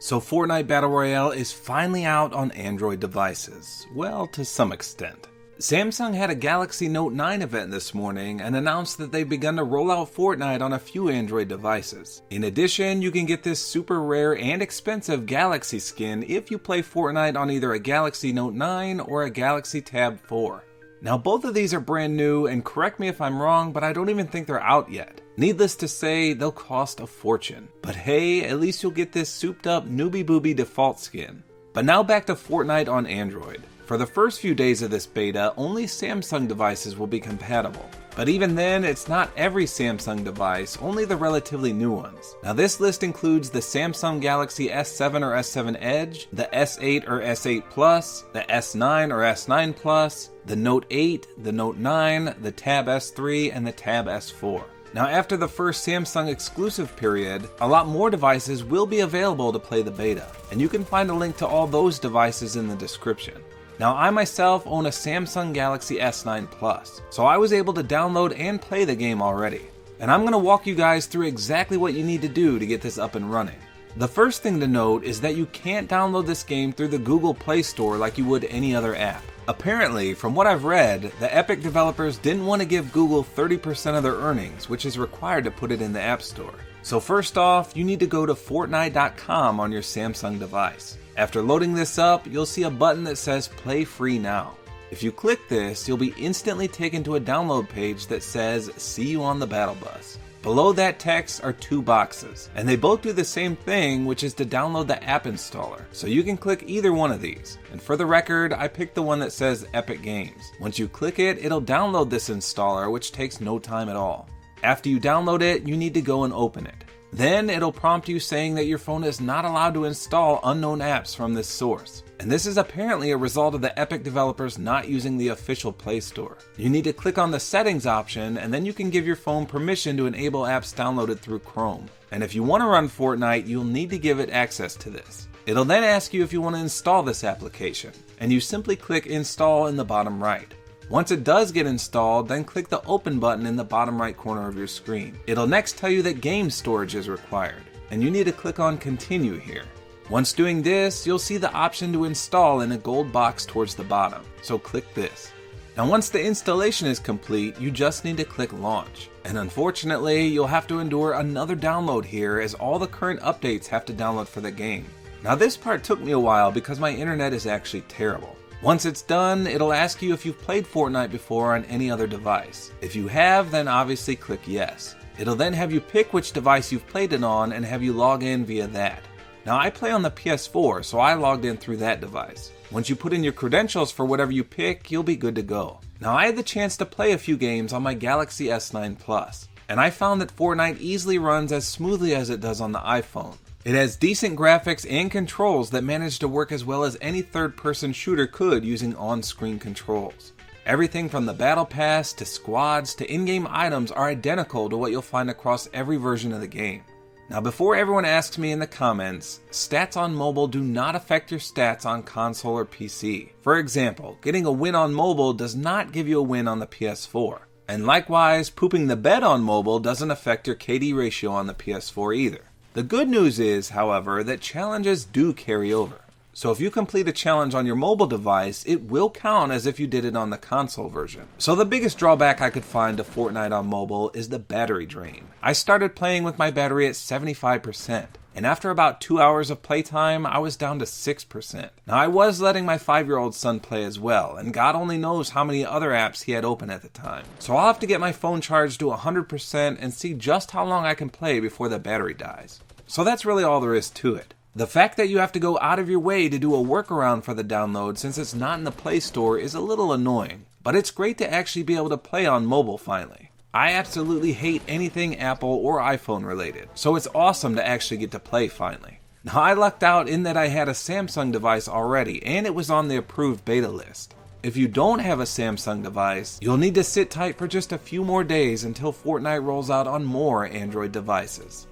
So Fortnite Battle Royale is finally out on Android devices. Well, to some extent. Samsung had a Galaxy Note 9 event this morning and announced that they've begun to roll out Fortnite on a few Android devices. In addition, you can get this super rare and expensive Galaxy skin if you play Fortnite on either a Galaxy Note 9 or a Galaxy Tab 4. Now both of these are brand new, and correct me if I'm wrong, but I don't even think they're out yet. Needless to say, they'll cost a fortune. But hey, at least you'll get this souped up newbie booby default skin. But now back to Fortnite on Android. For the first few days of this beta, only Samsung devices will be compatible. But even then, it's not every Samsung device, only the relatively new ones. Now this list includes the Samsung Galaxy S7 or S7 Edge, the S8 or S8 Plus, the S9 or S9 Plus, the Note 8, the Note 9, the Tab S3, and the Tab S4. Now after the first Samsung exclusive period, a lot more devices will be available to play the beta, and you can find a link to all those devices in the description. Now I myself own a Samsung Galaxy S9 Plus, so I was able to download and play the game already. And I'm going to walk you guys through exactly what you need to do to get this up and running. The first thing to note is that you can't download this game through the Google Play Store like you would any other app. Apparently, from what I've read, the Epic developers didn't want to give Google 30% of their earnings, which is required to put it in the App Store. So first off, you need to go to Fortnite.com on your Samsung device. After loading this up, you'll see a button that says Play Free Now. If you click this, you'll be instantly taken to a download page that says See you on the Battle Bus. Below that text are two boxes, and they both do the same thing, which is to download the app installer. So you can click either one of these. And for the record, I picked the one that says Epic Games. Once you click it, it'll download this installer, which takes no time at all. After you download it, you need to go and open it. Then it'll prompt you saying that your phone is not allowed to install unknown apps from this source. And this is apparently a result of the Epic developers not using the official Play Store. You need to click on the settings option, and then you can give your phone permission to enable apps downloaded through Chrome. And if you want to run Fortnite, you'll need to give it access to this. It'll then ask you if you want to install this application, and you simply click Install in the bottom right. Once it does get installed, then click the Open button in the bottom right corner of your screen. It'll next tell you that game storage is required, and you need to click on Continue here. Once doing this, you'll see the option to install in a gold box towards the bottom, so click this. Now once the installation is complete, you just need to click Launch. And unfortunately, you'll have to endure another download here as all the current updates have to download for the game. Now this part took me a while because my internet is actually terrible. Once it's done, it'll ask you if you've played Fortnite before on any other device. If you have, then obviously click Yes. It'll then have you pick which device you've played it on and have you log in via that. Now I play on the PS4, so I logged in through that device. Once you put in your credentials for whatever you pick, you'll be good to go. Now I had the chance to play a few games on my Galaxy S9 Plus, and I found that Fortnite easily runs as smoothly as it does on the iPhone. It has decent graphics and controls that manage to work as well as any third-person shooter could using on-screen controls. Everything from the Battle Pass to squads to in-game items are identical to what you'll find across every version of the game. Now before everyone asks me in the comments, stats on mobile do not affect your stats on console or PC. For example, getting a win on mobile does not give you a win on the PS4. And likewise, pooping the bed on mobile doesn't affect your KD ratio on the PS4 either. The good news is, however, that challenges do carry over. So if you complete a challenge on your mobile device, it will count as if you did it on the console version. So the biggest drawback I could find to Fortnite on mobile is the battery drain. I started playing with my battery at 75%, and after about 2 hours of playtime, I was down to 6%. Now I was letting my 5-year-old son play as well, and God only knows how many other apps he had open at the time. So I'll have to get my phone charged to 100% and see just how long I can play before the battery dies. So that's really all there is to it. The fact that you have to go out of your way to do a workaround for the download since it's not in the Play Store is a little annoying, but it's great to actually be able to play on mobile finally. I absolutely hate anything Apple or iPhone related, so it's awesome to actually get to play finally. Now I lucked out in that I had a Samsung device already and it was on the approved beta list. If you don't have a Samsung device, you'll need to sit tight for just a few more days until Fortnite rolls out on more Android devices.